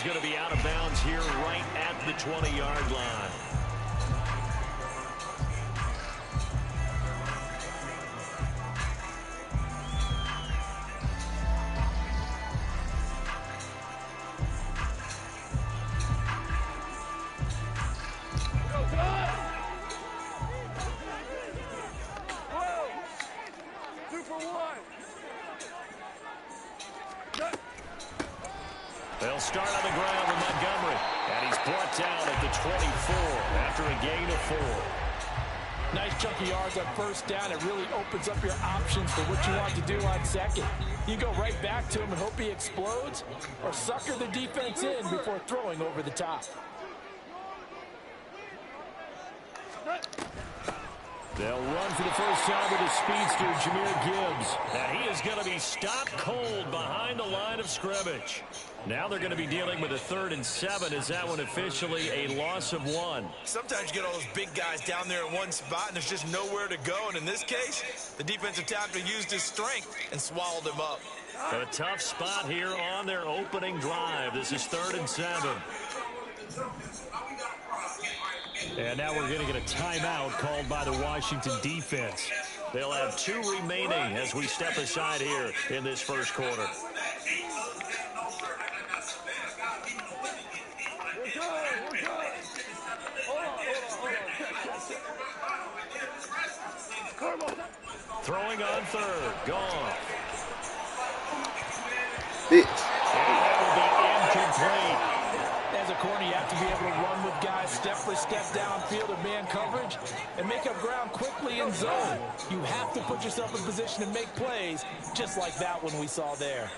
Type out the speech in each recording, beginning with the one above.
is going to be out of bounds here right at the 20-yard line. They'll start on the ground with Montgomery. And he's brought down at the 24 after a gain of 4. Nice chunky yards on first down. It really opens up your options for what you want to do on second. You go right back to him and hope he explodes, or sucker the defense in before throwing over the top. They'll run for the first time with his speedster, Jahmyr Gibbs. Now he is going to be stopped cold behind the line of scrimmage. Now they're going to be dealing with a 3rd and 7. Is that one officially a loss of 1? Sometimes you get all those big guys down there in one spot and there's just nowhere to go. And in this case, the defensive tackle used his strength and swallowed him up. A tough spot here on their opening drive. This is 3rd and 7. And now we're going to get a timeout called by the Washington defense. They'll have 2 remaining as we step aside here in this first quarter. Throwing on 3rd. Gone. And that will be incomplete. As a corner, you have to be able to run with guys step for step downfield of man coverage and make up ground quickly in zone. You have to put yourself in position to make plays, just like that one we saw there.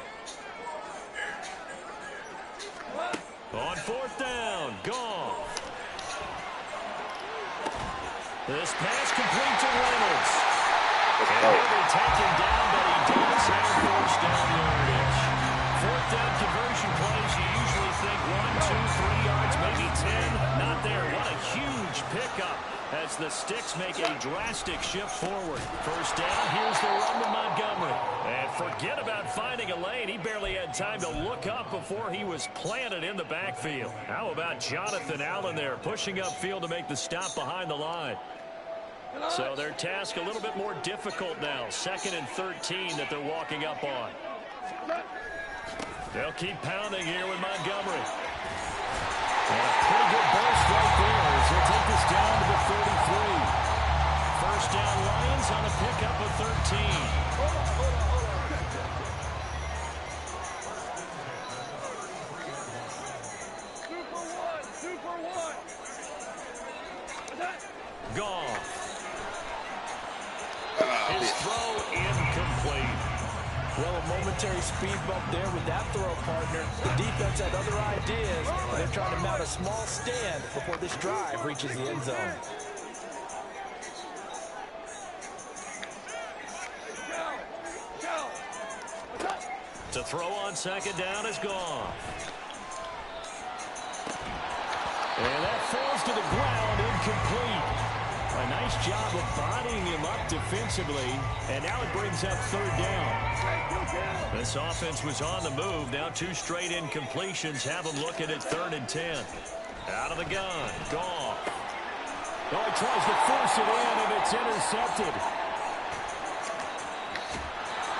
On 4th down, gone. This pass complete to Reynolds. And he'll be taken down, but he does have first down yardage. 4th down conversion plays, you usually think 1, 2, 3 yards, maybe 10. Not there. What a huge pickup as the Sticks make a drastic shift forward. First down, here's the run to Montgomery. And forget about finding a lane. He barely had time to look up before he was planted in the backfield. How about Jonathan Allen there, pushing upfield to make the stop behind the line? So their task a little bit more difficult now. 2nd and 13 that they're walking up on. They'll keep pounding here with Montgomery. And a pretty good burst right there as he'll take this down to the 33. First down Lions on a pickup of 13. Gone. His throw incomplete. Well, a momentary speed bump there with that throw, partner. The defense had other ideas, but they're trying to mount a small stand before this drive reaches the end zone. To throw on 2nd down is gone. And that falls to the ground, incomplete. A nice job of bodying him up defensively, and now it brings up 3rd down. This offense was on the move. Now 2 straight incompletions have them looking at 3rd and 10. Out of the gun, gone. Oh, he tries to force it in, and it's intercepted.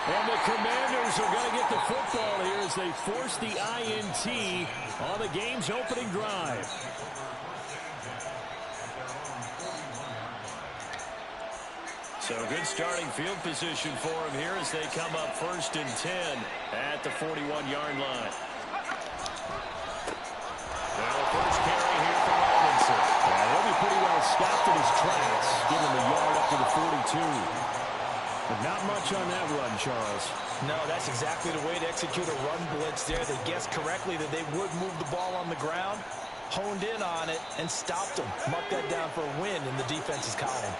And the Commanders are going to get the football here as they force the INT on the game's opening drive. So good starting field position for him here as they come up 1st and 10 at the 41-yard line. Now the first carry here for Robinson. He'll be pretty well stopped in his tracks, giving him a yard up to the 42. But not much on that run, Charles. No, that's exactly the way to execute a run blitz there. They guessed correctly that they would move the ball on the ground, honed in on it, and stopped them. Mark that down for a win in the defense's column.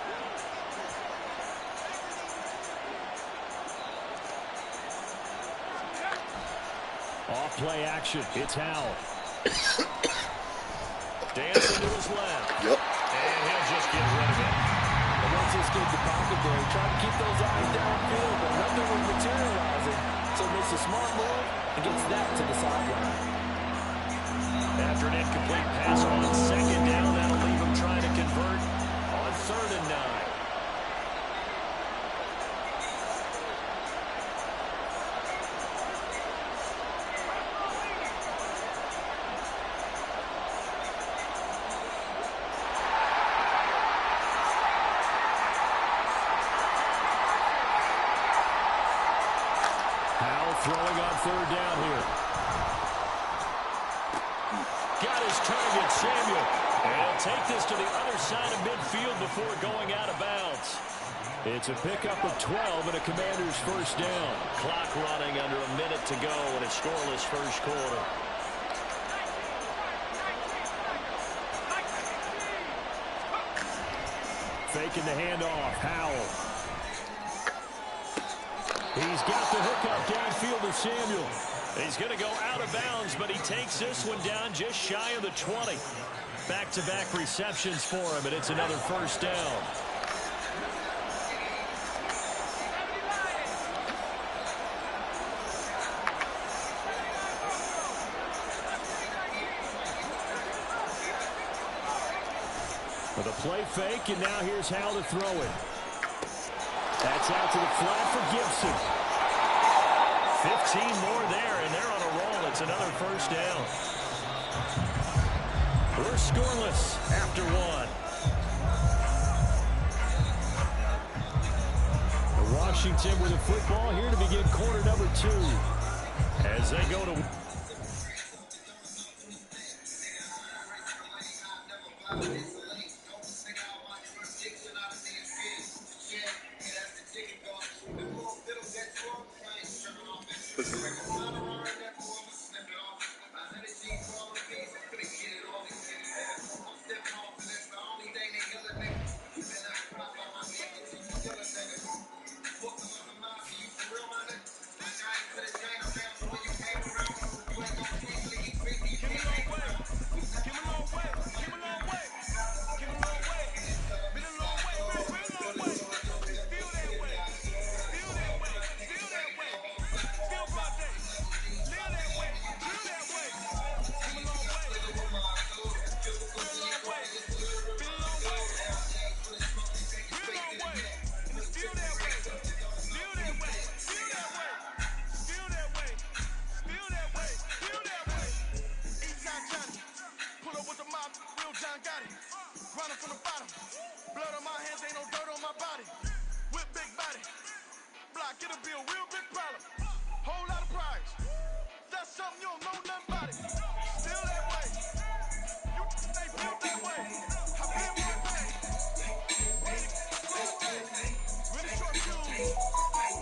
Off play action. It's Howell. Dancing to his left. Yep. And he'll just get rid of it. And once he escaped the pocket there, he tried to keep those eyes downfield, but nothing was materializing. So makes a smart move and gets that to the sideline. throwing on third down here. Got his target, Samuel. And he'll take this to the other side of midfield before going out of bounds. It's a pickup of 12 and a Commander's first down. Clock running under a minute to go in a scoreless first quarter. Faking the handoff. Howell. He's got the hook up downfield to Samuel. He's going to go out of bounds, but he takes this one down just shy of the 20. Back-to-back receptions for him, and it's another first down. With a play fake, and now here's how to throw it. That's out to the flat for Gibson. 15 more there, and they're on a roll. It's another first down. We're scoreless after one. Washington with the football here to begin quarter number 2. As they go to...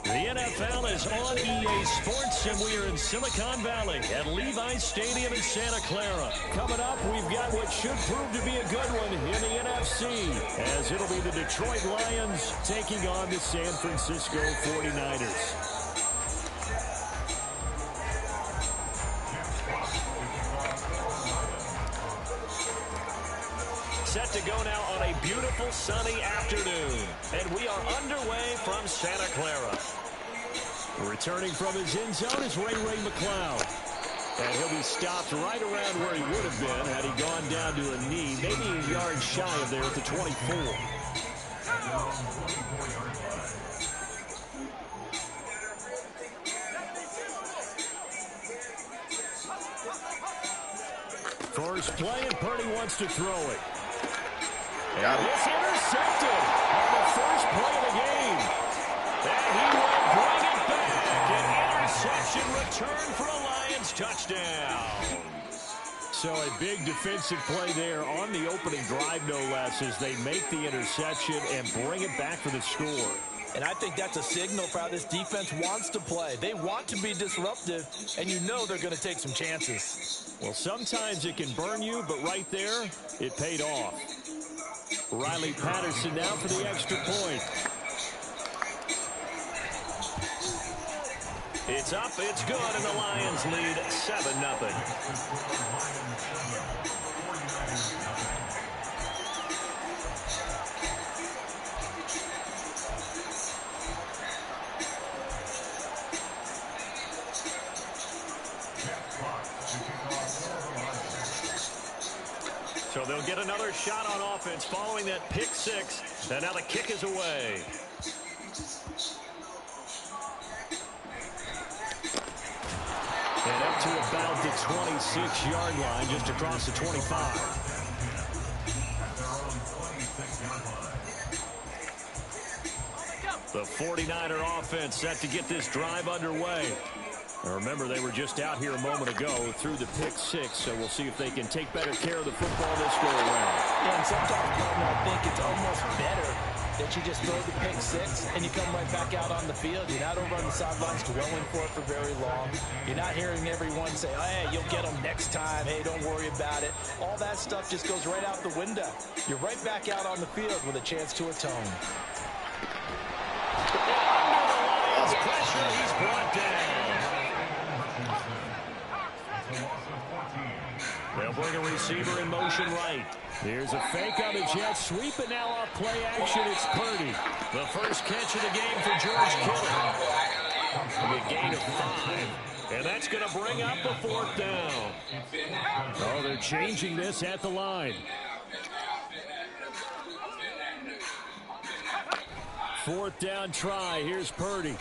The NFL is on EA Sports, and we are in Silicon Valley at Levi's Stadium in Santa Clara. Coming up, we've got what should prove to be a good one in the NFC, as it'll be the Detroit Lions taking on the San Francisco 49ers. Set to go now on a beautiful sunny afternoon, and we are underway from Santa Clara. Returning from his end zone is Ray McLeod. And he'll be stopped right around where he would have been had he gone down to a knee, maybe a yard shy of there at the 24. First play, and Purdy wants to throw it. And it's intercepted on the first play of the game. And he will bring it back. An interception return for a Lions touchdown. So a big defensive play there on the opening drive, no less, as they make the interception and bring it back for the score. And I think that's a signal for how this defense wants to play. They want to be disruptive, and you know they're going to take some chances. Well, sometimes it can burn you, but right there, it paid off. Riley Patterson now for the extra point. It's up, it's good, and the Lions lead 7-0. So they'll get another shot on offense following that pick six. And now the kick is away. And up to about the 26-yard line, just across the 25. The 49er offense set to get this drive underway. Now remember, they were just out here a moment ago through the pick six, so we'll see if they can take better care of the football this go around. Yeah, and sometimes, partner, I think it's almost better that you just throw the pick six and you come right back out on the field. You're not over on the sidelines dwelling for it for very long. You're not hearing everyone say, oh, hey, you'll get them next time. Hey, don't worry about it. All that stuff just goes right out the window. You're right back out on the field with a chance to atone. Under the Lions' pressure, he's brought down. They'll bring a receiver in motion right. Here's a fake on the jet sweep, and now off play action, it's Purdy. The first catch of the game for George Kittle. A gain of 5, and that's going to bring up a 4th down. Oh, they're changing this at the line. 4th down try. Here's Purdy.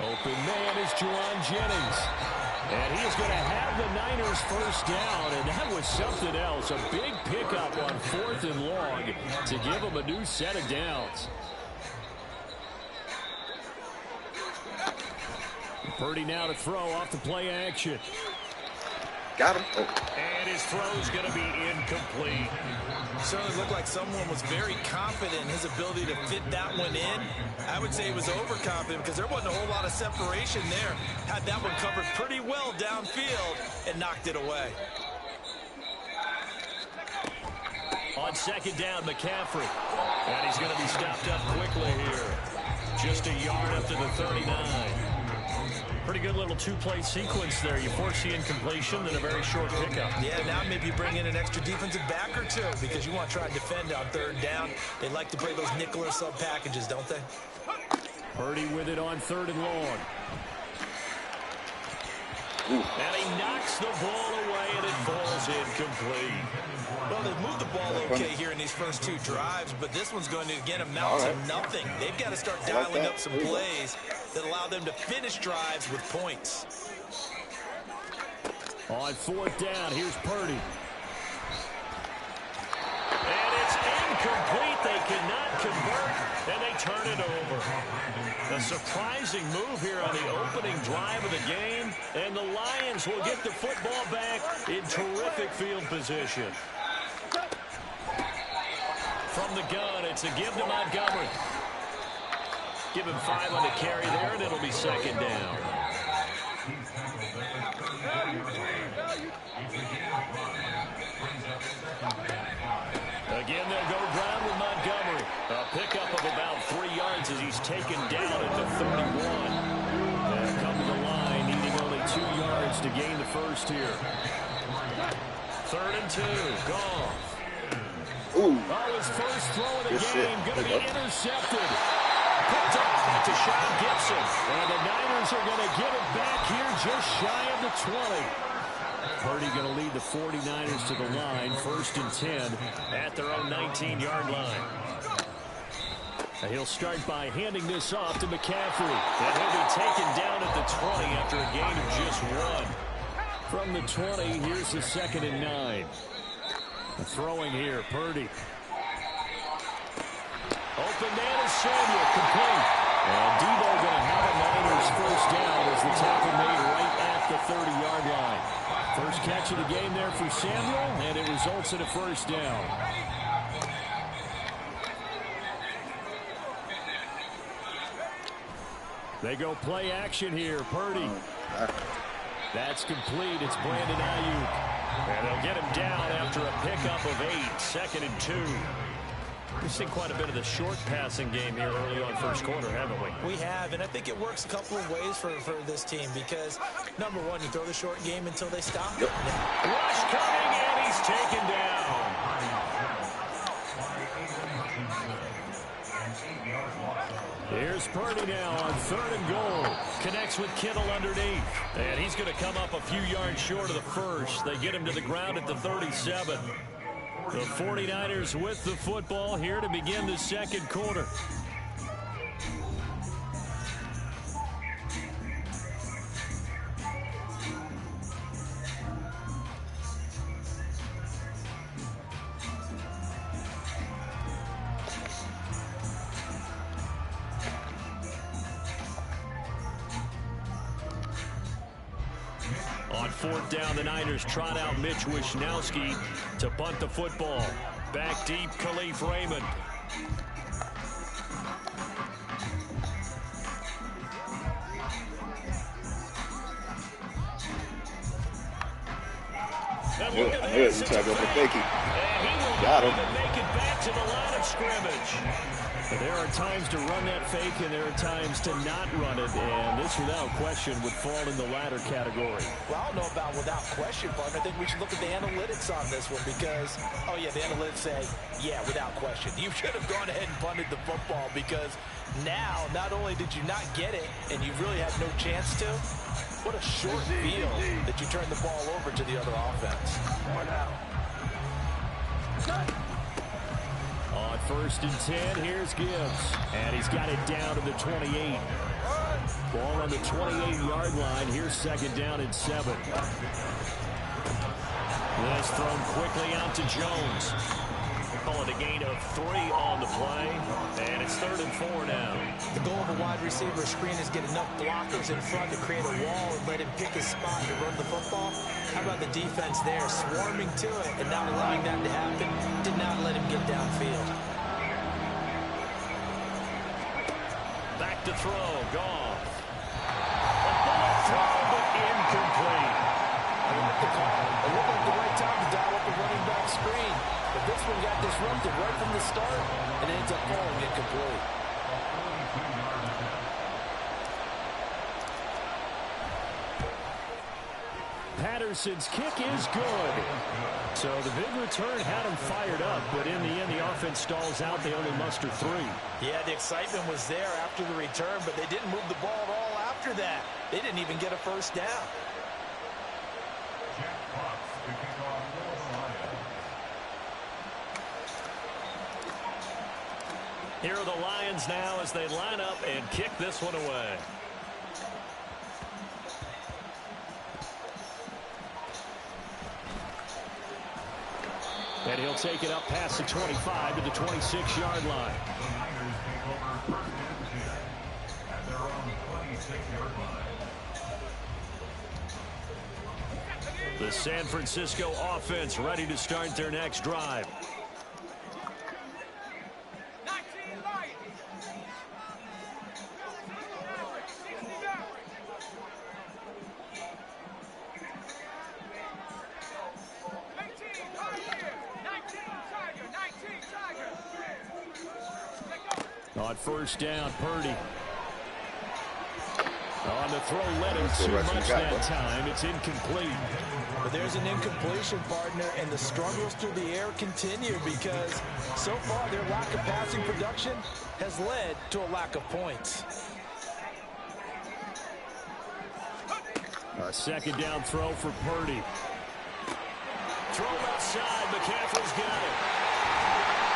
Open man is Juwan Jennings. And he is going to have the Niners first down, and that was something else. A big pickup on 4th and long to give them a new set of downs. Purdy now to throw off the play action. Got him. Oh. And his throw's going to be incomplete. Certainly looked like someone was very confident in his ability to fit that one in. I would say he was overconfident because there wasn't a whole lot of separation there. Had that one covered pretty well downfield and knocked it away. On 2nd down, McCaffrey. And he's going to be stopped up quickly here. Just a yard up to the 39. Pretty good little two-play sequence there. You force the incompletion, then a very short pickup. Yeah, now maybe you bring in an extra defensive back or two because you want to try and defend on 3rd down. They like to play those nickel or sub packages, don't they? Purdy with it on 3rd and long. And he knocks the ball away, and it falls incomplete. Well, they've moved the ball okay here in these first 2 drives, but this one's going to, again, amount to nothing. They've got to start dialing up some plays that allow them to finish drives with points. On 4th down, here's Purdy. And it's incomplete. They cannot convert, and they turn it over. A surprising move here on the opening drive of the game, and the Lions will get the football back in terrific field position. From the gun, it's a give to Montgomery. Give him 5 on the carry there, and it'll be 2nd down. Again, they'll go ground with Montgomery. A pickup of about 3 yards as he's taken down at the 31. They'll come to the line, needing only 2 yards to gain the first here. 3rd and 2, Goff. Ooh. Oh, his first throw of the game, going to be intercepted. Picked up to Sean Gibson. And the Niners are going to get it back here just shy of the 20. Purdy going to lead the 49ers to the line, 1st and 10 at their own 19-yard line. And he'll start by handing this off to McCaffrey. And he'll be taken down at the 20 after a gain of just 1. From the 20, here's the 2nd and 9. Throwing here, Purdy. Open man is Samuel, complete. And Debo going to have a Niners first down as the tackle made right at the 30-yard line. First catch of the game there for Samuel, and it results in a first down. They go play action here, Purdy. That's complete. It's Brandon Ayuk. And they'll get him down after a pickup of 8, 2nd and 2. We've seen quite a bit of the short passing game here early on first quarter, haven't we? We have, and I think it works a couple of ways for this team because, number one, you throw the short game until they stop. Yep. Rush coming, and he's taken down. Here's Purdy now on 3rd and goal. Connects with Kittle underneath. And he's going to come up a few yards short of the first. They get him to the ground at the 37. The 49ers with the football here to begin the second quarter. On 4th down, the Niners trot out Mitch Wishnowski to punt the football. Back deep, Khalif Raymond. I knew it. You tried to go for Fakey. Got him. Make it back to the line of scrimmage. There are times to run that fake, and there are times to not run it, and this, without question, would fall in the latter category. Well, I don't know about without question, partner. I think we should look at the analytics on this one because, oh, yeah, the analytics say, yeah, without question. You should have gone ahead and punted the football because now, not only did you not get it, and you really had no chance to, what a short field that you turned the ball over to the other offense. On 1st and 10, here's Gibbs. And he's got it down to the 28. Ball on the 28-yard line. Here's 2nd down and 7. This thrown quickly out to Jones. Calling a gain of 3 on the play. And it's 3rd and 4 now. The goal of a wide receiver screen is get enough blockers in front to create a wall and let him pick his spot to run the football. How about the defense there, swarming to it and not allowing that to happen? Did not let him get downfield. Back to throw, Goff. A bullet throw, but incomplete. I like the call. It looked like the right time to dial up a running back screen. But this one got disrupted right from the start and ends up falling incomplete. Patterson's kick is good. So the big return had him fired up, but in the end, the offense stalls out. They only muster 3. Yeah, the excitement was there after the return, but they didn't move the ball at all after that. They didn't even get a 1st down. Here are the Lions now as they line up and kick this one away. And he'll take it up past the 25 to the 26-yard line. The San Francisco offense ready to start their next drive. On 1st down, Purdy. On the throw, led him too much that time. It's incomplete. But there's an incompletion, partner, and the struggles through the air continue because so far their lack of passing production has led to a lack of points. A 2nd down throw for Purdy. Throw outside. McCaffrey's got it.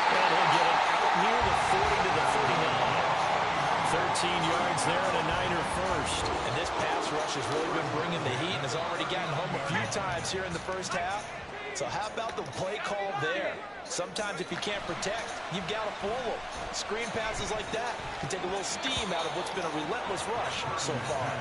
And he'll get it out near the 40 to the 39. 13 yards there and a Niner first. And this pass rush has really been bringing the heat and has already gotten home a few times here in the 1st half. So how about the play call there? Sometimes if you can't protect, you've got to fool them. Screen passes like that can take a little steam out of what's been a relentless rush so far.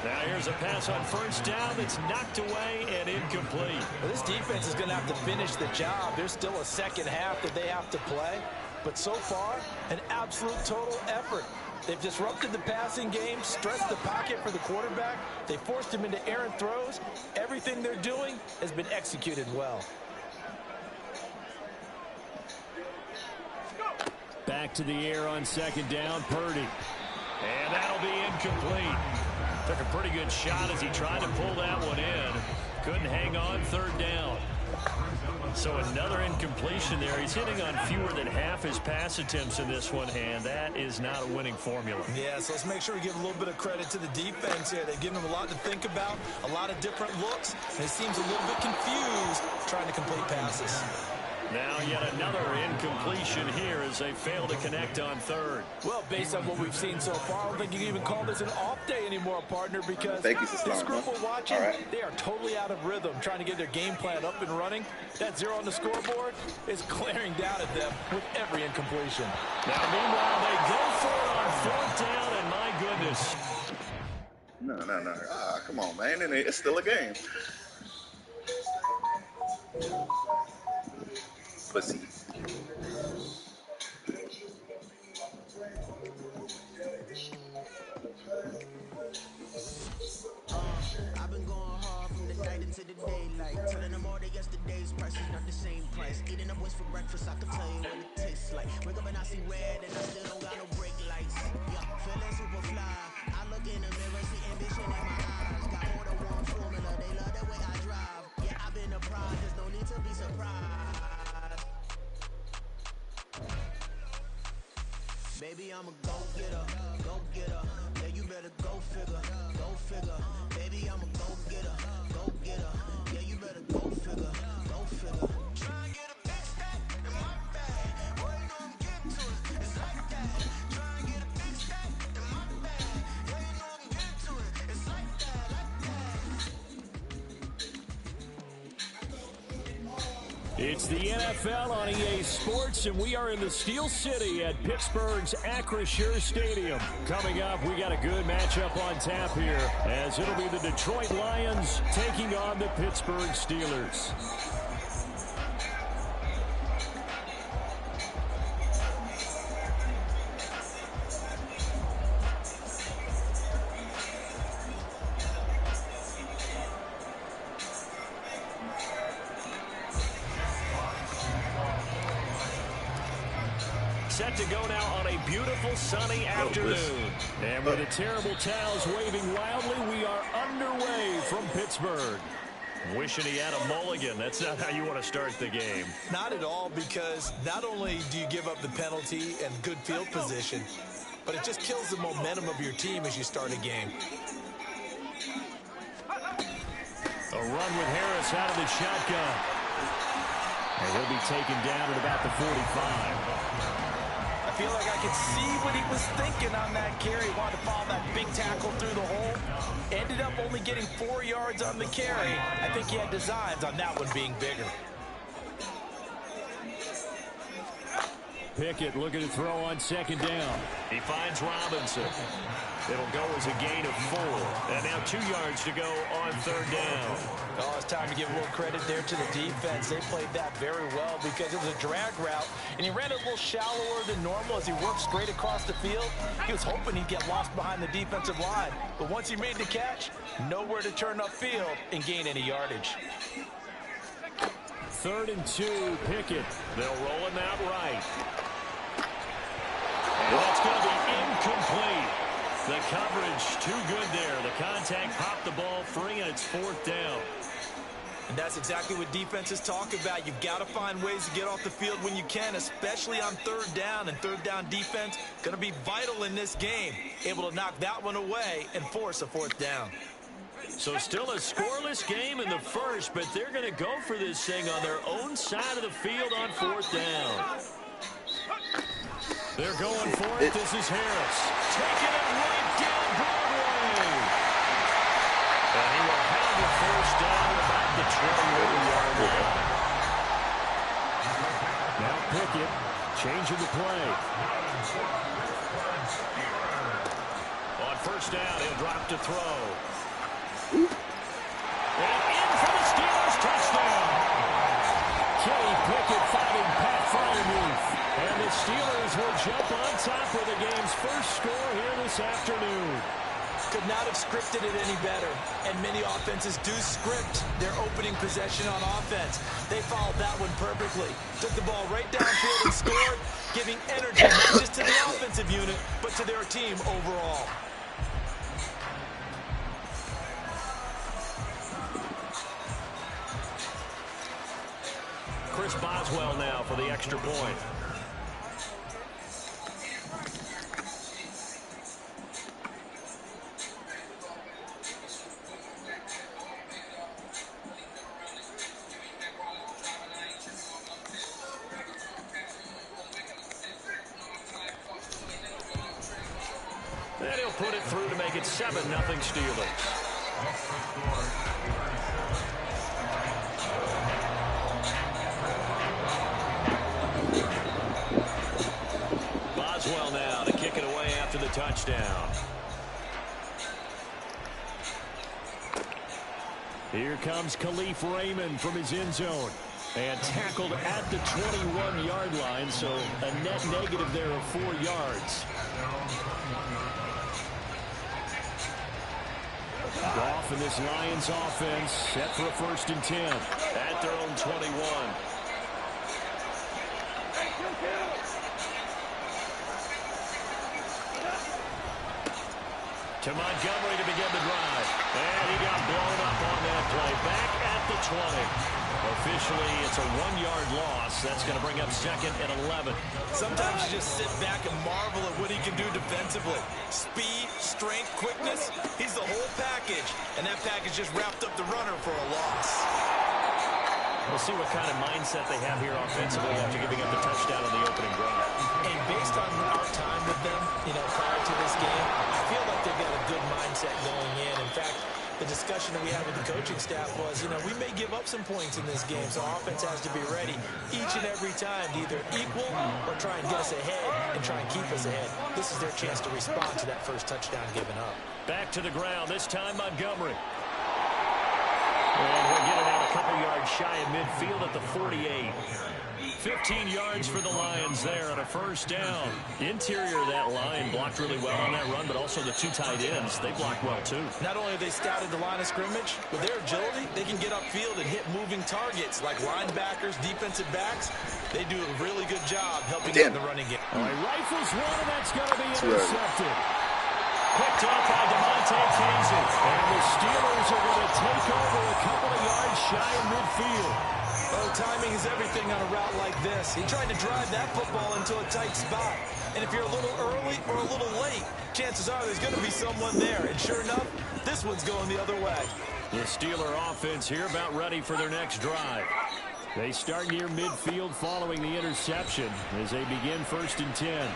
Now here's a pass on 1st down that's knocked away and incomplete. Well, this defense is going to have to finish the job. There's still a 2nd half that they have to play. But so far, an absolute total effort. They've disrupted the passing game, stressed the pocket for the quarterback. They forced him into errant throws. Everything they're doing has been executed well. Back to the air on 2nd down, Purdy. And that'll be incomplete. Took a pretty good shot as he tried to pull that one in. Couldn't hang on 3rd down. So another incompletion there. He's hitting on fewer than half his pass attempts in this one, and that is not a winning formula. Yeah, so let's make sure we give a little bit of credit to the defense here. They've given him a lot to think about, a lot of different looks, and he seems a little bit confused trying to complete passes. Now yet another incompletion here as they fail to connect on 3rd. Well, based on what we've seen so far, I don't think you can even call this an off day anymore, partner, because this group we're watching, they are totally out of rhythm, trying to get their game plan up and running. That 0 on the scoreboard is glaring down at them with every incompletion. Now, meanwhile, they go for it on 4th down, and my goodness, No. Ah, come on, man. It's still a game. Pussy. I've been going hard from the night into the daylight. Telling them all that yesterday's price is not the same price. Eating up what's for breakfast, I can tell you what it tastes like. Wake up and I see red and I still don't got no brake lights. Yeah, feeling super fly. I look in the mirror, see ambition in my eyes. Got more than one formula, they love the way I drive. Yeah, I've been a pride, there's no need to be surprised. Baby, I'm a go-getter, go-getter. Yeah, you better go figure, go figure. Baby, I'm a go-getter, go-getter. Yeah, you better go figure, go figure. Try and get a big stack in my bag. Boy, you know I'm getting to it, it's like that. Try and get a big stack in my bag. Yeah, you know I'm getting to it, it's like that, like that. It's the NFL on EA Sports, and we are in the Steel City at Pittsburgh's Acrisure Stadium. Coming up, we got a good matchup on tap here, as it'll be the Detroit Lions taking on the Pittsburgh Steelers. Set to go now on a beautiful sunny afternoon. And with the terrible towels waving loudly, we are underway from Pittsburgh. Wishing he had a mulligan. That's not how you want to start the game. Not at all, because not only do you give up the penalty and good field position, but it just kills the momentum of your team as you start a game. A run with Harris out of the shotgun. And he'll be taken down at about the 45. I feel like I could see what he was thinking on that carry. Wanted to follow that big tackle through the hole. Ended up only getting 4 yards on the carry. I think he had designs on that one being bigger. Pickett looking to throw on second down. He finds Robinson. It'll go as a gain of 4. And now 2 yards to go on third down. Oh, it's time to give a little credit there to the defense. They played that very well because it was a drag route, and he ran it a little shallower than normal as he worked straight across the field. He was hoping he'd get lost behind the defensive line, but once he made the catch, nowhere to turn upfield and gain any yardage. 3rd and 2, Pickett. They'll roll him out right. And that's going to be incomplete. The coverage too good there. The contact popped the ball free, and it's 4th down. And that's exactly what defenses talk about. You've got to find ways to get off the field when you can, especially on 3rd down. And 3rd down defense going to be vital in this game. Able to knock that one away and force a 4th down. So still a scoreless game in the first, but they're going to go for this thing on their own side of the field on 4th down. They're going for it. This is Harris. Taking it right down Broadway. And he will have the first down about the 20-yard line. Now Pickett changing the play. On 1st down, he'll drop to throw. And in for the Steelers, touchdown. Kenny Pickett finding Pat Freiermuth. And the Steelers will jump on top for the game's first score here this afternoon. Could not have scripted it any better. And many offenses do script their opening possession on offense. They followed that one perfectly. Took the ball right downfield and scored, giving energy not just to the offensive unit, but to their team overall. Chris Boswell now for the extra point. And he'll put it through to make it 7-0 Steelers. Boswell now to kick it away after the touchdown. Here comes Khalif Raymond from his end zone. And tackled at the 21-yard line, so a net negative there of 4 yards. Goff and this Lions offense set for a 1st and 10 at their own 21. To Montgomery to begin the drive. And he got blown up on that play. Back at the 20. Officially, it's a 1-yard loss. That's going to bring up 2nd and 11. Sometimes you just sit back and marvel at what he can do defensively. Speed, strength, quickness. He's the whole package. And that package just wrapped up the runner for a loss. We'll see what kind of mindset they have here offensively after giving up the touchdown on the opening drive. And based on our time with them, prior to this game, I feel like they've got a good mindset going in. In fact, the discussion that we had with the coaching staff was, we may give up some points in this game, so offense has to be ready each and every time to either equal or try and get us ahead and try and keep us ahead. This is their chance to respond to that first touchdown given up. Back to the ground, this time Montgomery. And we're getting out a couple yards shy of midfield at the 48. 15 yards for the Lions there on a 1st down. Interior of that line blocked really well on that run, but also the 2 tight ends, they blocked well too. Not only have they scouted the line of scrimmage, with their agility, they can get upfield and hit moving targets like linebackers, defensive backs. They do a really good job helping get in the running game. All right, rifles one, and that's going to be intercepted. Picked up by DeMonte Casey. And the Steelers are going to take over a couple of yards shy of midfield. Oh, timing is everything on a route like this. He tried to drive that football into a tight spot. And if you're a little early or a little late, chances are there's going to be someone there. And sure enough, this one's going the other way. The Steeler offense here about ready for their next drive. They start near midfield following the interception as they begin 1st and 10.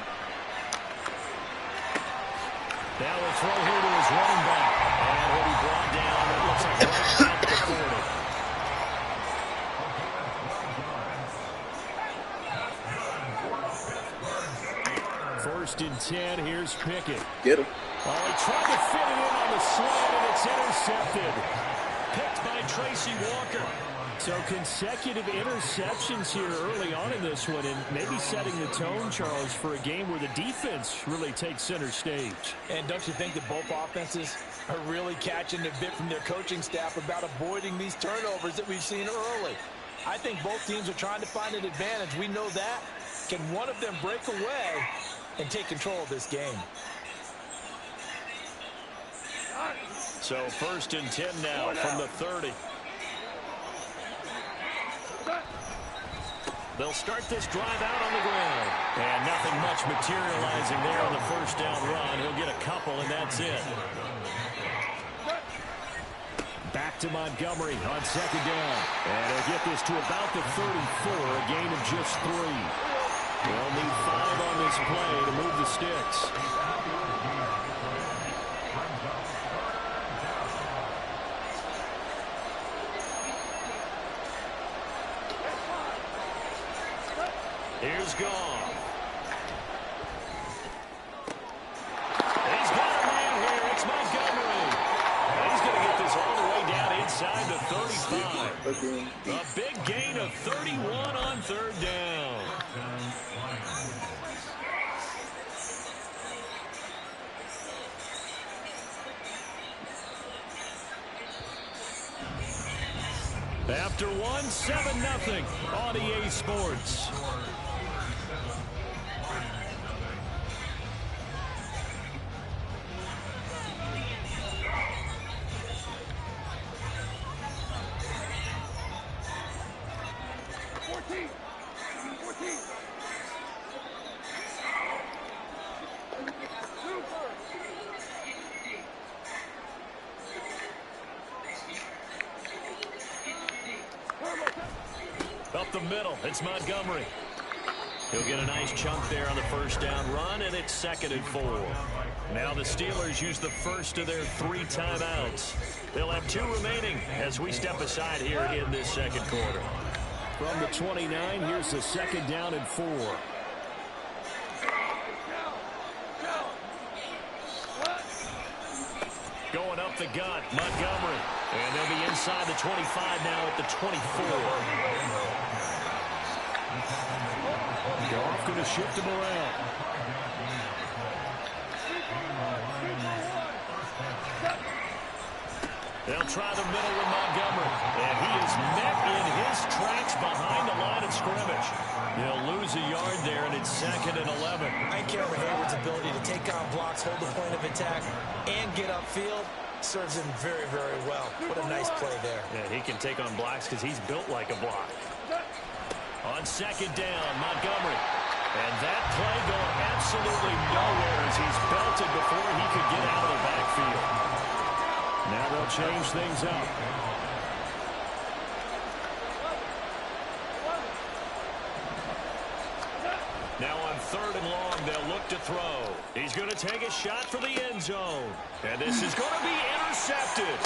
Now a throw here to his running back. And he'll be brought down. It looks like right at the 40. 1st and 10. Here's Pickett. Get him. Oh, he tried to fit it in on the slant, and it's intercepted. Picked by Tracy Walker. So consecutive interceptions here early on in this one, and maybe setting the tone, Charles, for a game where the defense really takes center stage. And don't you think that both offenses are really catching a bit from their coaching staff about avoiding these turnovers that we've seen early? I think both teams are trying to find an advantage. We know that. Can one of them break away and take control of this game? So 1st and 10 now from the 30. They'll start this drive out on the ground. And nothing much materializing there on the 1st down run. He'll get a couple, and that's it. Back to Montgomery on 2nd down. And he'll get this to about the 34, a gain of just 3. They'll need 5 on this play to move the sticks. Here's Goff. He's got a man here. It's Montgomery. And he's going to get this all the way down inside the 35. A big gain of 31 on 3rd down. After 1, 7-0 on EA Sports. Up the middle, it's Montgomery. He'll get a nice chunk there on the 1st down run, and it's 2nd and 4. Now the Steelers use the first of their 3 timeouts. They'll have 2 remaining as we step aside here in this 2nd quarter. From the 29, here's the 2nd down and 4. Going up the gut. Montgomery. And they'll be inside the 25 now at the 24. Goff going to shift him around. They'll try the middle with Montgomery. And he is met in his tracks behind the line of scrimmage. They'll lose a yard there, and it's 2nd and 11. I care for Hayward's ability to take on blocks, hold the point of attack, and get upfield. Serves him very, very well. What a nice play there. Yeah, he can take on blocks because he's built like a block. On 2nd down, Montgomery. And that play going absolutely nowhere as he's belted before he could get out of the backfield. Now they'll change things up. Now on 3rd and long, they'll look to throw. He's going to take a shot for the end zone. And this is going to be intercepted.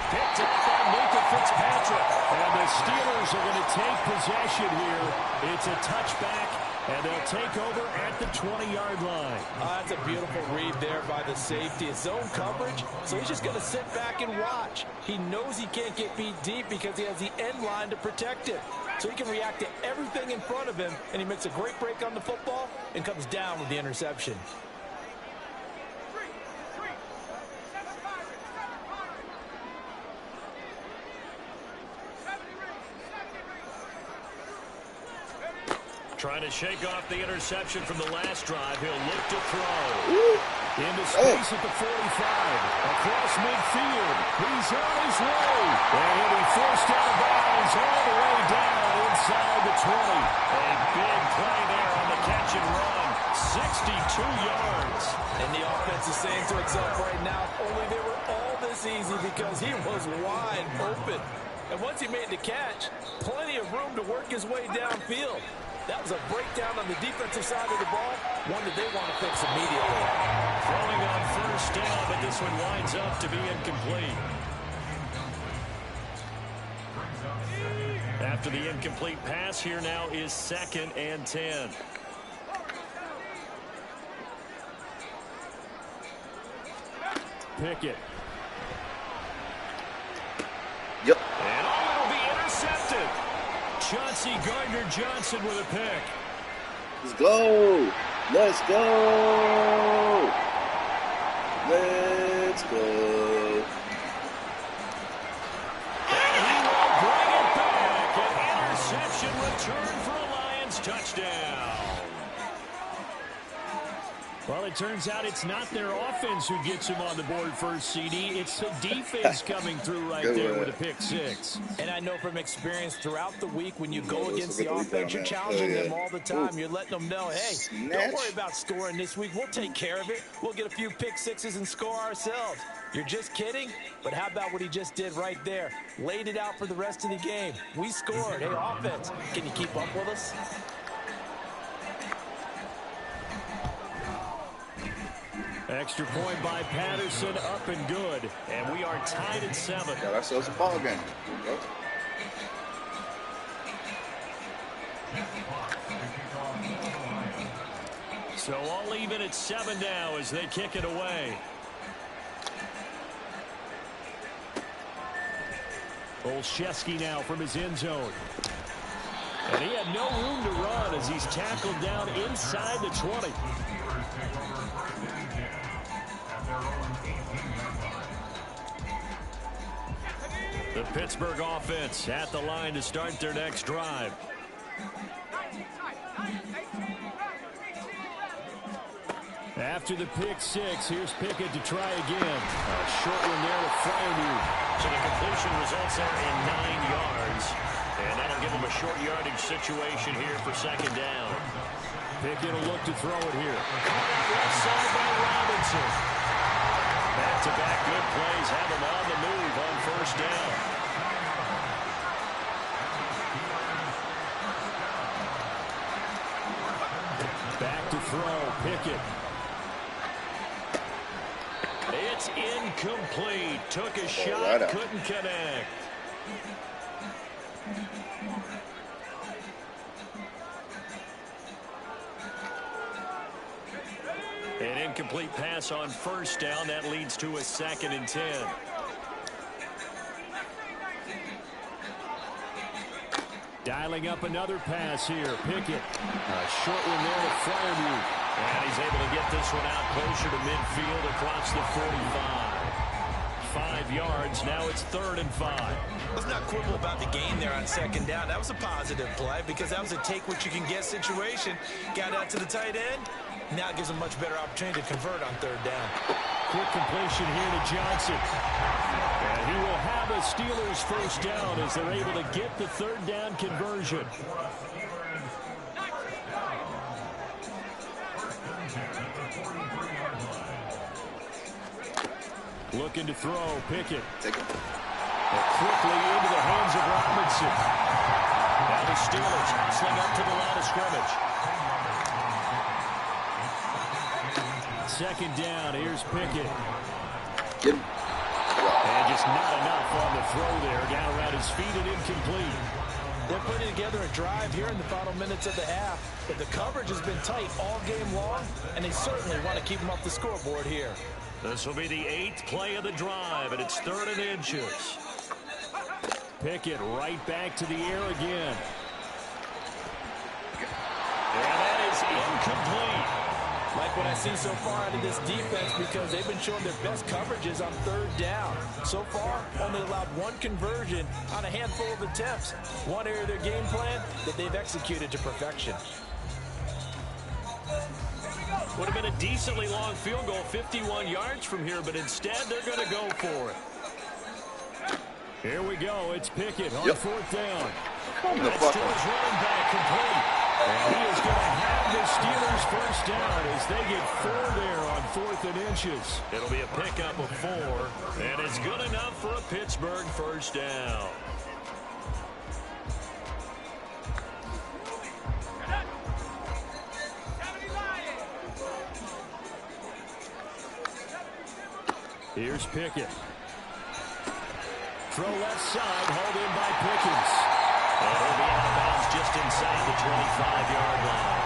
Picked up by Micah Fitzpatrick. And the Steelers are going to take possession here. It's a touchback, and they'll take over at the 20-yard line. That's a beautiful read there by the safety. It's zone coverage, so he's just going to sit back and watch. He knows he can't get beat deep because he has the end line to protect him. So he can react to everything in front of him, and he makes a great break on the football and comes down with the interception. Trying to shake off the interception from the last drive. He'll look to throw. Into space at the 45. Across midfield. He's on his way. And he'll be forced out of bounds all the way down inside the 20. A big play there on the catch and run. 62 yards. And the offense is saying to itself right now, only they were all this easy because he was wide open. And once he made the catch, plenty of room to work his way downfield. That was a breakdown on the defensive side of the ball, one that they want to fix immediately. Throwing on 1st down, but this one winds up to be incomplete. After the incomplete pass, here now is 2nd and 10. Pickett. Yep. And it'll be intercepted. Chauncey Gardner-Johnson with a pick. Let's go. Let's go. Let's go. And he will bring it back. An interception return for a Lions touchdown. Well, it turns out it's not their offense who gets him on the board first, CD. It's the defense coming through right there with a pick 6. And I know from experience throughout the week when you go against the offense, you're challenging them all the time. You're letting them know, hey, don't worry about scoring this week. We'll take care of it. We'll get a few pick 6s and score ourselves. You're just kidding? But how about what he just did right there? Laid it out for the rest of the game. We scored. Hey, offense, can you keep up with us? Extra point by Patterson, up and good. And we are tied at 7. Got ourselves a ball game. So all even at 7 now as they kick it away. Olszewski now from his end zone. And he had no room to run as he's tackled down inside the 20. The Pittsburgh offense at the line to start their next drive. After the pick 6, here's Pickett to try again. A short one there to Freiermuth. So the completion results there in 9 yards. And that'll give them a short yardage situation here for 2nd down. Pickett will look to throw it here. Left side by Robinson. Back-to-back good plays have him on the move on 1st down. Back to throw, Pickett. It's incomplete. Took a shot, couldn't connect. An incomplete pass on 1st down. That leads to a 2nd and 10. Dialing up another pass here. Pickett. A short one there to Fryermuth. And he's able to get this one out closer to midfield across the 45. 5 yards. Now it's 3rd and 5. Let's not quibble about the gain there on 2nd down. That was a positive play because that was a take-what-you-can-get situation. Got out to the tight end. Now it gives him a much better opportunity to convert on 3rd down. Quick completion here to Johnson. And he will have a Steelers first down as they're able to get the 3rd down conversion. Looking to throw. Pickett. Take it. Quickly into the hands of Robinson. Now the Steelers hustling up to the line of scrimmage. 2nd down. Here's Pickett. Get him. And just not enough on the throw there. Down around his feet and incomplete. They're putting together a drive here in the final minutes of the half. But the coverage has been tight all game long, and they certainly want to keep them off the scoreboard here. This will be the 8th play of the drive, and it's 3rd and inches. Pickett right back to the air again. And that is incomplete. Like what I see so far out of this defense because they've been showing their best coverages on 3rd down. So far, only allowed 1 conversion on a handful of attempts. One area of their game plan that they've executed to perfection. Would have been a decently long field goal, 51 yards from here, but instead they're going to go for it. Here we go. It's Pickett on 4th down. That's to his running back complete. And he is going to have the Steelers first down as they get 4 there on 4th and inches. It'll be a pickup of 4, and it's good enough for a Pittsburgh first down. Here's Pickett. Throw left side, hauled in by Pickens. And he'll be out of bounds just inside the 25-yard line.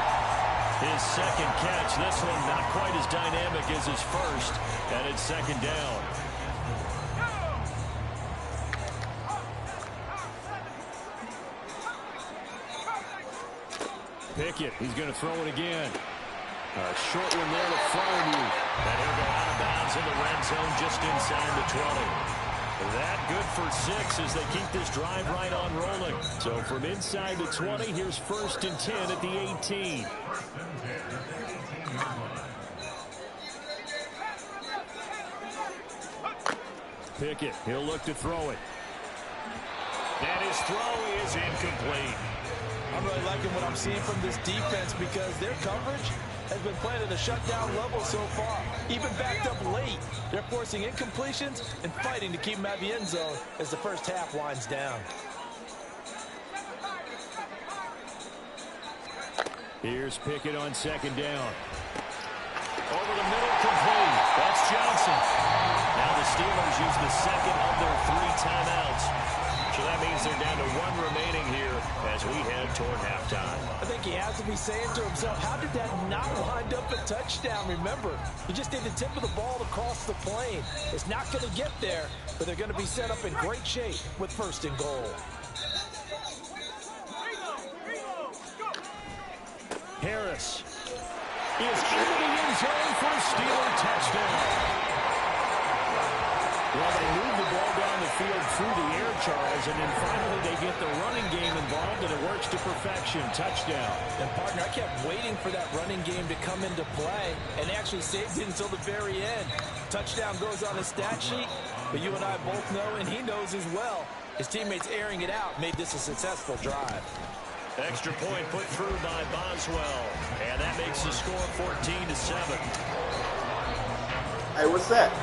His 2nd catch, this one not quite as dynamic as his first, and it's 2nd down. Pickett, he's going to throw it again. A short one there to Fryermuth. And he'll go out of bounds in the red zone just inside the 20. That good for 6 as they keep this drive right on rolling. So from inside the 20, here's 1st and 10 at the 18. Pickett, he'll look to throw it. And his throw is incomplete. I'm really liking what I'm seeing from this defense because their coverage has been playing at a shutdown level so far. Even backed up late, they're forcing incompletions and fighting to keep them out of the end zone as the first half winds down. Here's Pickett on 2nd down. Over the middle, complete. That's Johnson. Now the Steelers use the 2nd of their 3 timeouts. So that means they're down to 1 remaining here as we head toward halftime. I think he has to be saying to himself, how did that not wind up a touchdown? Remember, he just did the tip of the ball across the plane. It's not going to get there, but they're going to be set up in great shape with 1st and goal. Harris is into the end zone for a Steeler touchdown. Well, they move the ball down the field through the air, Charles, and then finally they get the running game involved, and it works to perfection. Touchdown. And, partner, I kept waiting for that running game to come into play and actually saved it until the very end. Touchdown goes on the stat sheet, but you and I both know, and he knows as well, his teammates airing it out made this a successful drive. Extra point put through by Boswell, and that makes the score 14-7. Hey, what's that?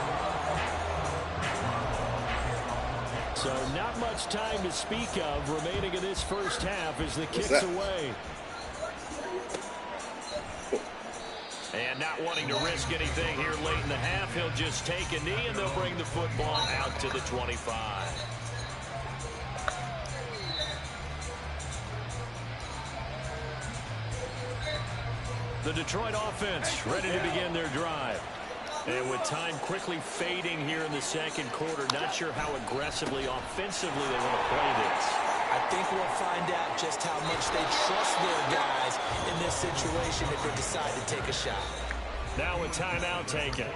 So not much time to speak of remaining in this first half as the kick's away. And not wanting to risk anything here late in the half, he'll just take a knee and they'll bring the football out to the 25. The Detroit offense ready to begin their drive. And with time quickly fading here in the 2nd quarter, not sure how aggressively, offensively they want to play this. I think we'll find out just much they trust their guys in this situation if they decide to take a shot. Now a timeout taken.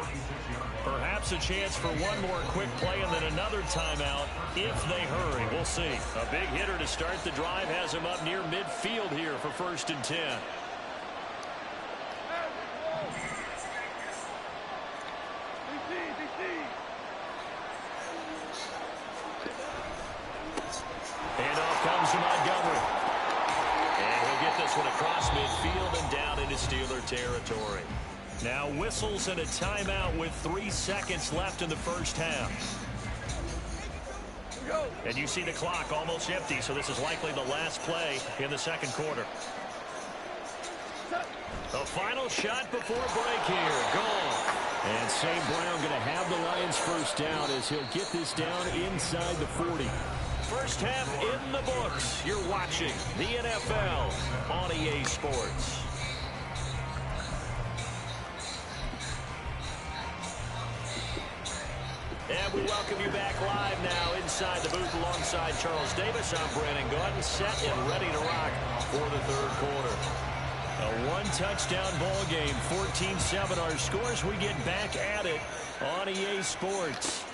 Perhaps a chance for one more quick play and then another timeout if they hurry. We'll see. A big hitter to start the drive has him up near midfield here for 1st and 10. And off comes to Montgomery. And he'll get this one across midfield and down into Steeler territory. Now whistles and a timeout with 3 seconds left in the first half. And you see the clock almost empty, so this is likely the last play in the second quarter. The final shot before break here. Gone. And St. Brown going to have the Lions first down as he'll get this down inside the 40. First half in the books. You're watching the NFL on EA Sports. And we welcome you back live now inside the booth alongside Charles Davis. I'm Brandon Gordon, set and ready to rock for the third quarter. A one-touchdown ball game, 14-7 our scores. We get back at it on EA Sports.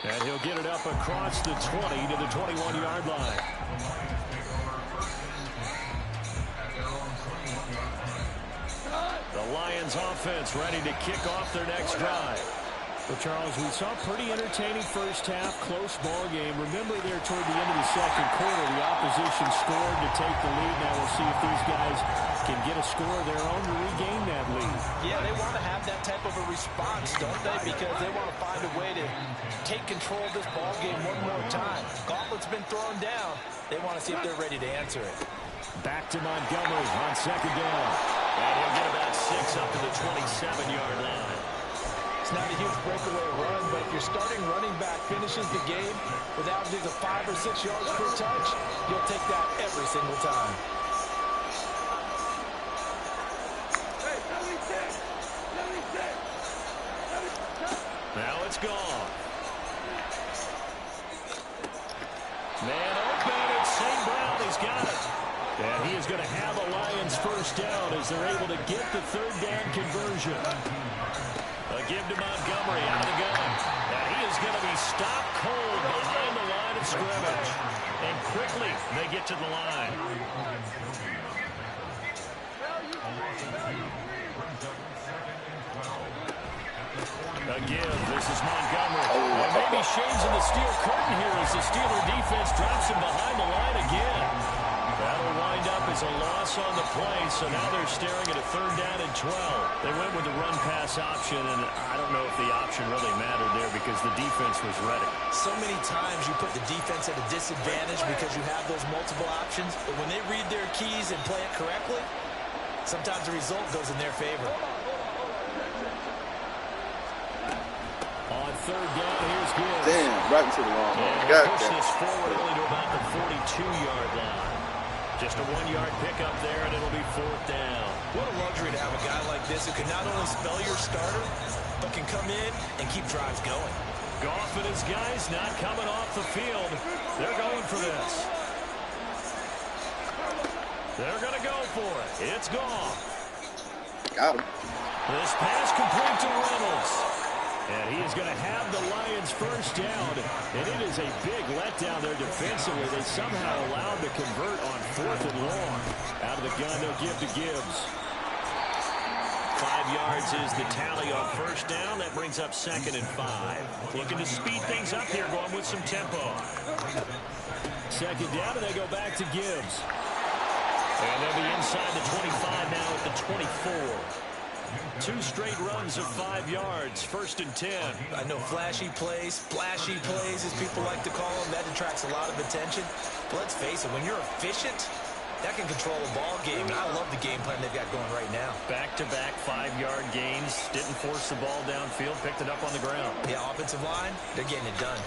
And he'll get it up across the 20 to the 21-yard line. The Lions offense ready to kick off their next drive. Well, Charles, we saw a pretty entertaining first half, close ball game. Remember there toward the end of the second quarter, the opposition scored to take the lead. Now we'll see if these guys can get a score of their own to regain that lead. Yeah, they want to have that type of a response, don't they? Because they want to find a way to take control of this ball game one more time. Gauntlet's been thrown down. They want to see if they're ready to answer it. Back to Montgomery on second down. And he'll get about 6 up to the 27-yard line. It's not a huge breakaway run, but if your starting running back finishes the game with averages of 5 or 6 yards per touch, you'll take that every single time. Now it's gone. Man open, it's St. Brown. He's got it. And he is going to have a Lions first down as they're able to get the third down conversion. A give to Montgomery out of the gun. And he is going to be stopped cold behind the line of scrimmage. And quickly they get to the line. A give. This is Montgomery. And maybe shades in the steel curtain here as the Steeler defense drops him behind the line again. That'll wind up as a loss on the play, so now they're staring at a third down and 12. They went with the run-pass option, and I don't know if the option really mattered there because the defense was ready. So many times you put the defense at a disadvantage because you have those multiple options, but when they read their keys and play it correctly, sometimes the result goes in their favor. On third down, here's Gibbs. Damn, right into the wrong one. And push this forward only to about the 42-yard line. Just a 1-yard pickup there, and it'll be fourth down. What a luxury to have a guy like this who can not only spell your starter, but can come in and keep drives going. Goff and his guys not coming off the field. They're going for this. They're going to go for it. It's Goff. Got him. This pass complete to Reynolds. And he is going to have the Lions first down. And it is a big letdown there defensively. They somehow allowed to convert on 4th and long. Out of the gun, they'll give to Gibbs. 5 yards is the tally on first down. That brings up 2nd and 5. Looking to speed things up here, going with some tempo. 2nd down, and they go back to Gibbs. And they'll be inside the 25 now at the 24. 2 straight runs of 5 yards, 1st and 10. I know flashy plays, splashy plays, as people like to call them, that attracts a lot of attention. But let's face it, when you're efficient, that can control a ball game. And I love the game plan they've got going right now. Back-to-back 5-yard gains. Didn't force the ball downfield, picked it up on the ground. Yeah, offensive line, they're getting it done.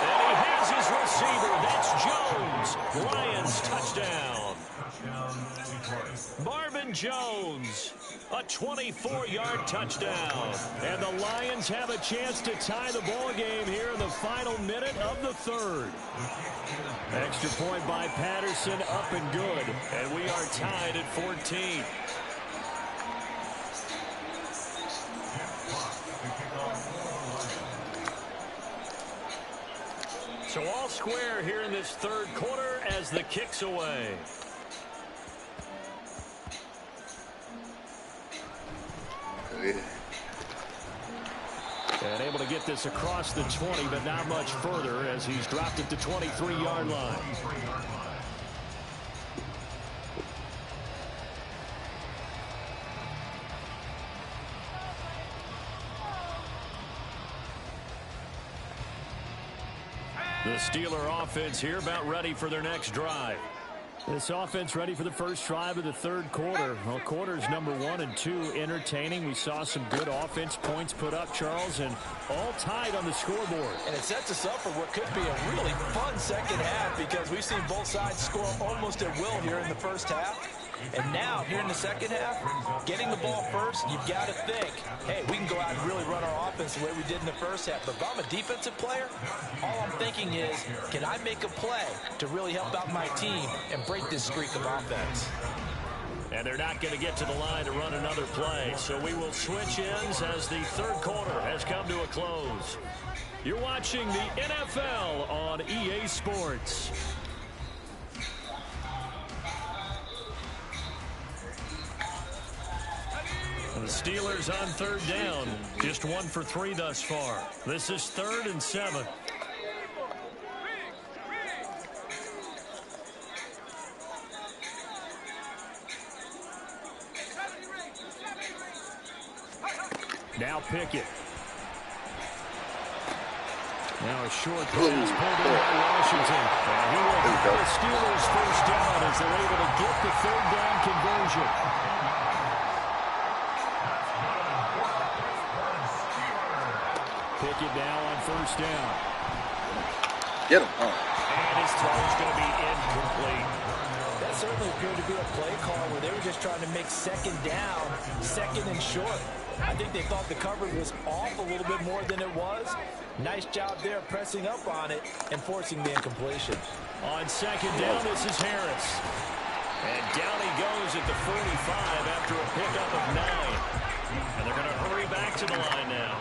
And he has his receiver. That's Jones. Lions touchdown. Marvin Jones A 24-yard touchdown. And the Lions have a chance to tie the ball game here in the final minute of the third. Extra point by Patterson, up and good. And we are tied at 14. So all square here in this third quarter as the kick's away. And able to get this across the 20, but not much further as he's dropped it to 23-yard line. The Steeler offense here about ready for their next drive. This offense ready for the first drive of the third quarter. Well, quarters number 1 and 2 entertaining. We saw some good offense points put up, Charles, and all tied on the scoreboard. And it sets us up for what could be a really fun second half because we've seen both sides score almost at will here in the first half. And now, here in the second half, getting the ball first, you've got to think, hey, we can go out and really run our offense the way we did in the first half. But if I'm a defensive player, all I'm thinking is, can I make a play to really help out my team and break this streak of offense? And they're not going to get to the line to run another play. So we will switch ends as the third quarter has come to a close. You're watching the NFL on EA Sports. The Steelers on third down. Just 1 for 3 thus far. This is 3rd and 7. Now Pickett. Now a short pass pulled in by Washington. And he will have the Steelers first down as they're able to get the third down conversion. Pickett now on first down. Get him. And his throw is going to be incomplete. That certainly appeared to be a play call where they were just trying to make second down, second and short. I think they thought the coverage was off a little bit more than it was. Nice job there pressing up on it and forcing the incompletion. On second down, this is Harris. And down he goes at the 45 after a pickup of 9. And they're going to hurry back to the line now.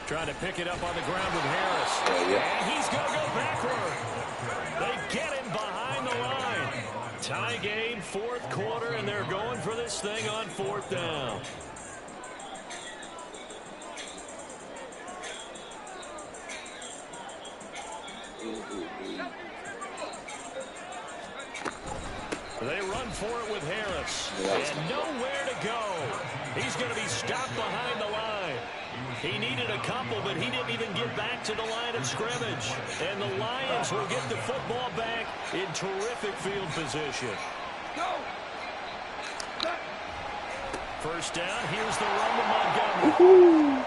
Trying to pick it up on the ground with Harris. And he's going to go backward. They get him behind the line. Tie game, fourth quarter, and they're going for this thing on 4th down. They run for it with Harris. And nowhere to go. He's going to be stopped behind the line. He needed a couple, but he didn't even get back to the line of scrimmage. And the Lions will get the football back in terrific field position. First down, here's the run to Montgomery.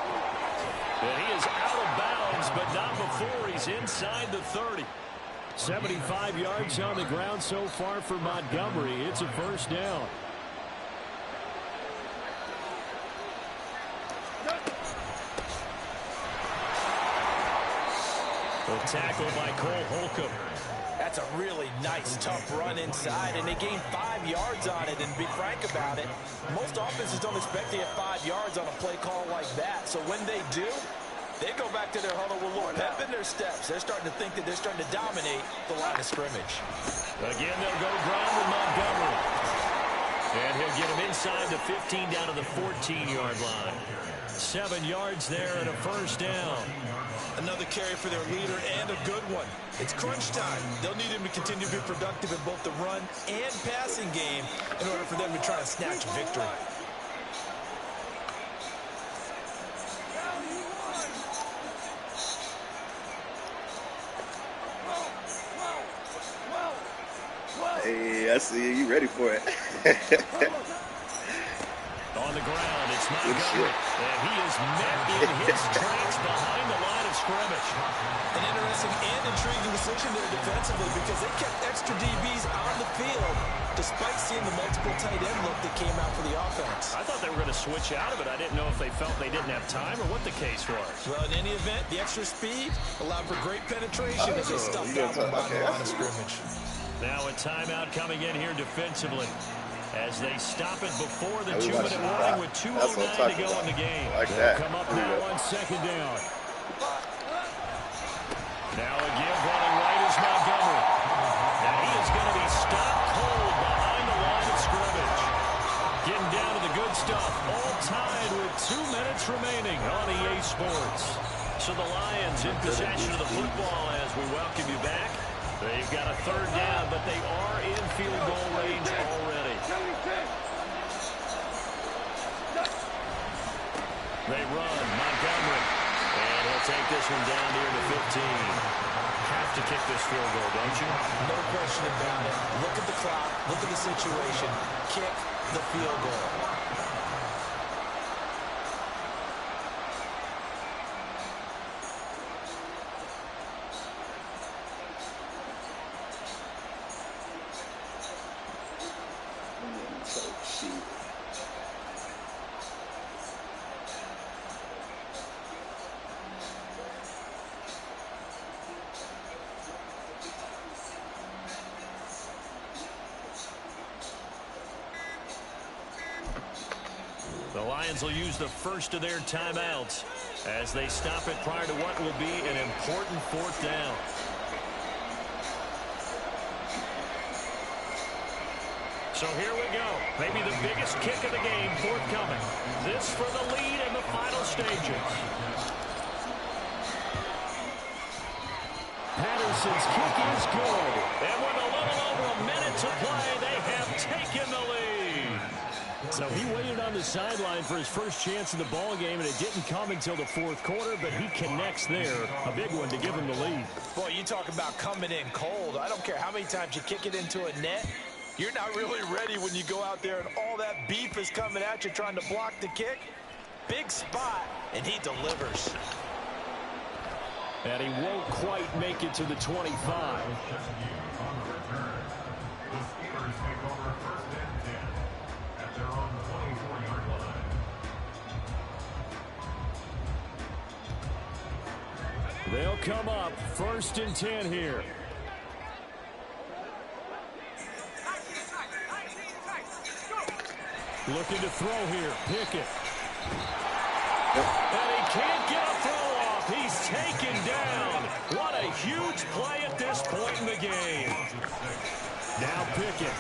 And he is out of bounds, but not before he's inside the 30. 75 yards on the ground so far for Montgomery. It's a first down. The tackle by Cole Holcomb. That's a really nice, tough run inside, and they gained 5 yards on it. And to be frank about it, most offenses don't expect to get 5 yards on a play call like that. So when they do, they go back to their huddle with a little pep in their steps. They're starting to think that they're starting to dominate the line of scrimmage. Again, they'll go ground with Montgomery. And he'll get him inside the 15 down to the 14-yard line. 7 yards there and a first down. Another carry for their leader and a good one. It's crunch time. They'll need him to continue to be productive in both the run and passing game in order for them to try and snatch victory. Hey, I see you. You ready for it. The On the ground, it's Montgomery. And he is met in his tracks behind the line of scrimmage. An interesting and intriguing decision there defensively because they kept extra DBs on the field despite seeing the multiple tight end look that came out for the offense. I thought they were going to switch out of it. I didn't know if they felt they didn't have time or what the case was. Well, in any event, the extra speed allowed for great penetration as they stuffed out the bottom line of scrimmage. Now a timeout coming in here defensively as they stop it before the 2-minute warning with 2:09 to go in the game. They'll come up now on second down. Now again running right is Montgomery. Now he is going to be stopped cold behind the line of scrimmage. Getting down to the good stuff. All tied with 2 minutes remaining on EA Sports. So the Lions in possession of the football as we welcome you back. They've got a third down, but they are in field goal range already. They run, Montgomery. And he'll take this one down near the 15. Have to kick this field goal, don't you? No question about it. Look at the clock. Look at the situation. Kick the field goal. The Lions will use the first of their timeouts as they stop it prior to what will be an important fourth down. So here we go. Maybe the biggest kick of the game forthcoming. This for the lead in the final stages. Patterson's kick is good. And with a little over a minute to play, they have taken the lead. So he waited on the sideline for his first chance in the ball game, and it didn't come until the fourth quarter, but he connects there. A big one to give him the lead. Boy, you talk about coming in cold. I don't care how many times you kick it into a net. You're not really ready when you go out there and all that beef is coming at you trying to block the kick. Big spot, and he delivers. And he won't quite make it to the 25. They'll come up 1st and 10 here. Looking to throw here. Pickett. And he can't get a throw off. He's taken down. What a huge play at this point in the game. Now Pickett.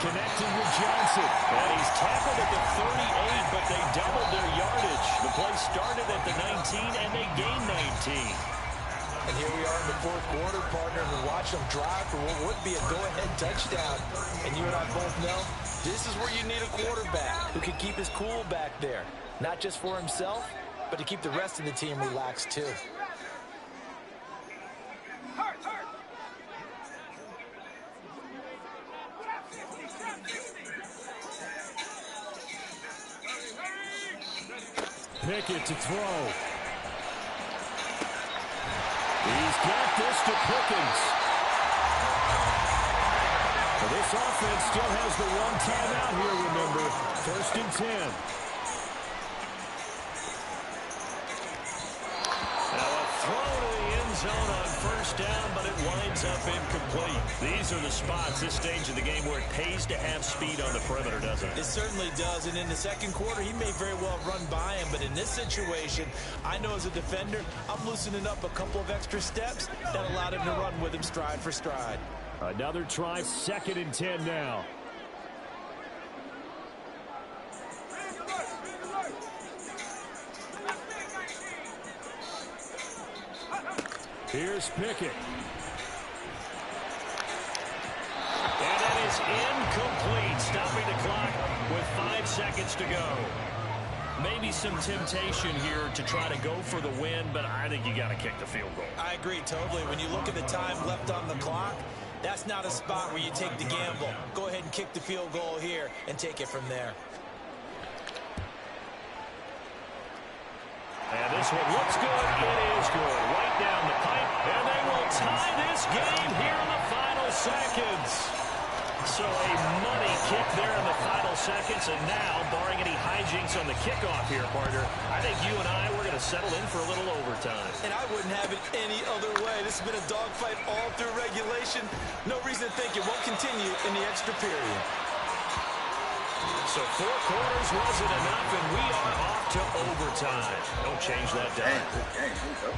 Connecting with Johnson. And he's tackled at the 38, but they doubled their yardage. The play started at the 19, and they gained 19. And here we are in the fourth quarter, partner, and watch them drive for what would be a go-ahead touchdown. And you and I both know this is where you need a quarterback who can keep his cool back there. Not just for himself, but to keep the rest of the team relaxed too. Pickett to throw. He's got this to Pickens. Well, this offense still has the one timeout here, remember. 1st and 10. Now a throw to the end zone on 1st down, but it winds up incomplete. These are the spots, this stage of the game, where it pays to have speed on the perimeter, doesn't it? It certainly does, and in the second quarter, he may very well run by him, but in this situation, I know as a defender, I'm loosening up a couple of extra steps that allowed him to run with him stride for stride. Another try, 2nd and 10 now. Here's Pickett. And that is incomplete, stopping the clock with 5 seconds to go. Maybe some temptation here to try to go for the win, but I think you got to kick the field goal. I agree totally. When you look at the time left on the clock, That's not a spot where you take the gamble. Go ahead and kick the field goal here and take it from there. And this one looks good. It is good. Right down the pipe. And they will tie this game here in the final seconds. So a money kick there in the final seconds. And now, barring any hijinks on the kickoff here, partner, I think you and I, we're going to settle in for a little overtime. And I wouldn't have it any other way. This has been a dogfight all through regulation. No reason to think it won't continue in the extra period. So 4 quarters wasn't enough, and we are off to overtime. Don't change that dime. Here we go.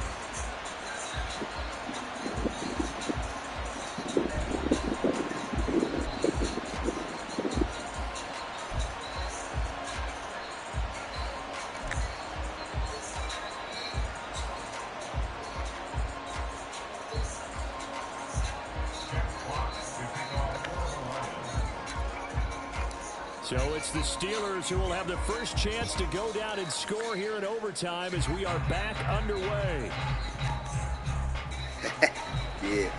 So it's the Steelers who will have the first chance to go down and score here in overtime as we are back underway. Yeah.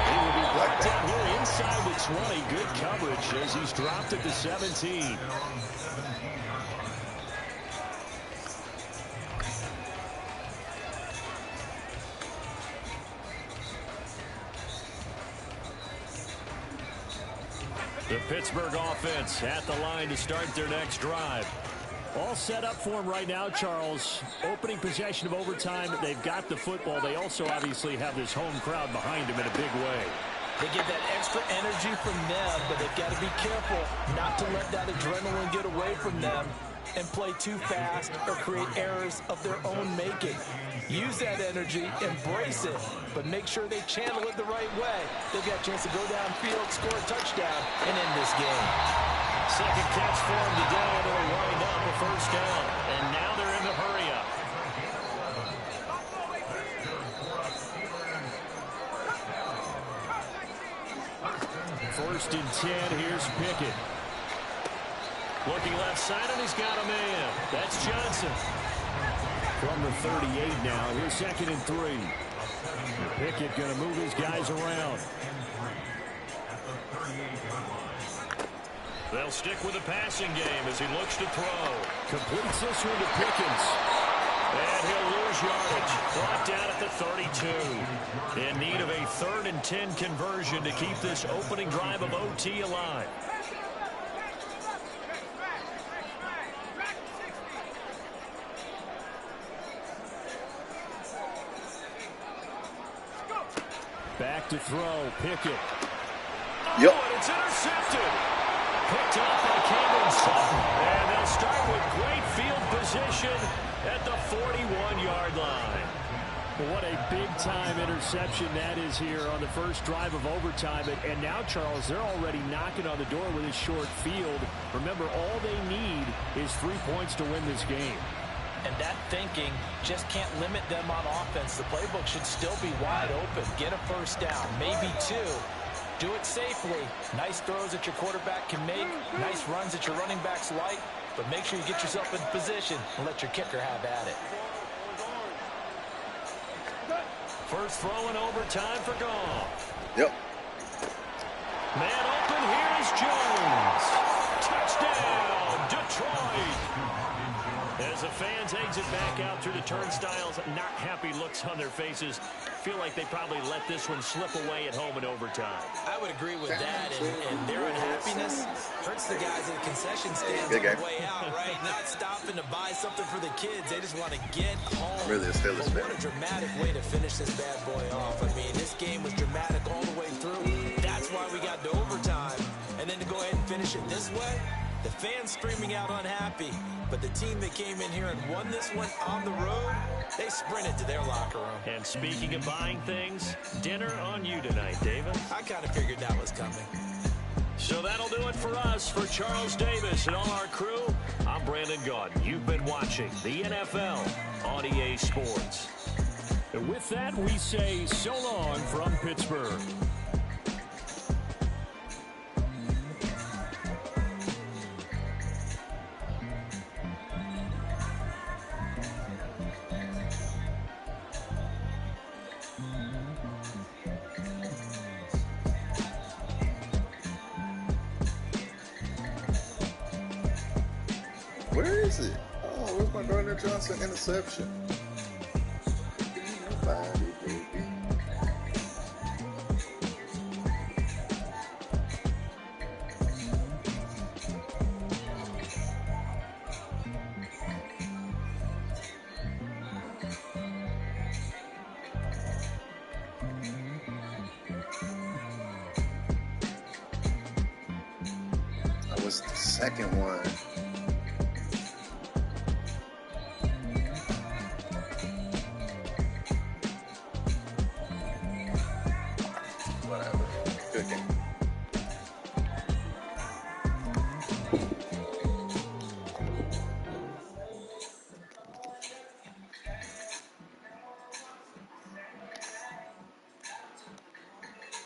He will be brought down here inside the 20. Good coverage as he's dropped at the 17. The Pittsburgh offense at the line to start their next drive. All set up for them right now, Charles. Opening possession of overtime. They've got the football. They also obviously have this home crowd behind them in a big way. They get that extra energy from them, but they've got to be careful not to let that adrenaline get away from them and play too fast or create errors of their own making. Use that energy, embrace it, but make sure they channel it the right way. They've got a chance to go downfield, score a touchdown, and end this game. Second catch for him today, and it'll wind up a first down. And now they're in the hurry up. First and 10, here's Pickett. Looking left side, and he's got a man. That's Johnson. From the 38 now, here's second and 3. Pickett going to move his guys around. They'll stick with the passing game as he looks to throw. Completes this one to Pickens. And he'll lose yardage. Brought down at the 32. In need of a 3rd and 10 conversion to keep this opening drive of OT alive. Back to throw, Pickett. Yep. And it's intercepted. Picked up by Cameron Sutton. And they'll start with great field position at the 41-yard line. What a big-time interception that is here on the first drive of overtime. And now, Charles, they're already knocking on the door with a short field. Remember, all they need is 3 points to win this game. And that thinking just can't limit them on offense. The playbook should still be wide open. Get a first down, maybe 2. Do it safely. Nice throws that your quarterback can make. Nice runs that your running backs like. But make sure you get yourself in position and let your kicker have at it. First throw in overtime for Goff. Yep. Man open, here is Jones. Touchdown, Detroit. As the fans exit back out through the turnstiles, not happy looks on their faces. Feel like they probably let this one slip away at home in overtime. I would agree with that, and their unhappiness hurts the guys at the concession stands on the way out, right? Not stopping to buy something for the kids. They just want to get home. Really a Steelers fan. What a dramatic way to finish this bad boy off. I mean, this game was dramatic all the way through. That's why we got to overtime. And then to go ahead and finish it this way, the fans screaming out unhappy. But the team that came in here and won this one on the road, they sprinted to their locker room. And speaking of buying things, dinner on you tonight, David. I kind of figured that was coming. So that'll do it for us. For Charles Davis and all our crew, I'm Brandon Gaudin. You've been watching the NFL on EA Sports. And with that, we say so long from Pittsburgh. Where is it? Oh, where's my Gardner Johnson interception? Nobody, baby. That was the second one.